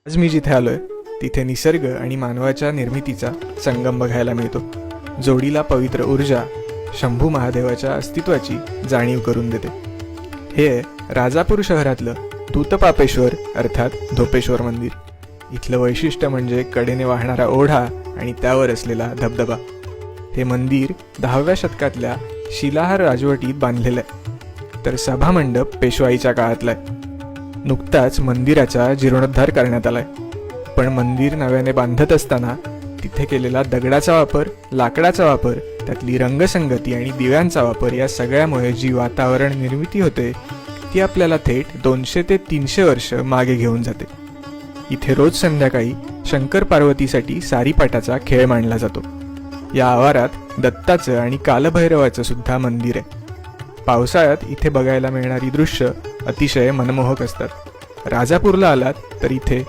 आज मी जिथे आलोय तिथे निसर्ग आणि मानवाच्या निर्मितीचा संगम बघायला मिळतो. जोडीला पवित्र ऊर्जा शंभू महादेवाच्या अस्तित्वाची जाणीव करून देते. हे आहे राजापूर शहरातलं दूतपापेश्वर अर्थात धोपेश्वर मंदिर. इथलं वैशिष्ट्य म्हणजे कडेने वाहणारा ओढा आणि त्यावर असलेला धबधबा. हे मंदिर 10व्या शतकातल्या शिलाहार राजवटीत बांधलेलं आहे, तर सभामंडप पेशवाईच्या काळातला आहे. नुकताच मंदिराचा जीर्णोद्धार करण्यात आलाय, पण मंदिर नव्याने बांधत असताना तिथे केलेला दगडाचा वापर, लाकडाचा वापर, त्यातली रंगसंगती आणि दिव्यांचा वापर या सगळ्यामुळे जी वातावरण निर्मिती होते ती आपल्याला थेट 200 ते 300 वर्ष मागे घेऊन जाते. इथे रोज संध्याकाळी शंकर पार्वतीसाठी सारीपाटाचा खेळ मांडला जातो. या आवारात दत्ताचं आणि कालभैरवाचं सुद्धा मंदिर आहे. पावसाळ्यात इथे बघायला मिळणारी दृश्य अतिशय मनमोहक असतात. राजापूरला आलात तर इथे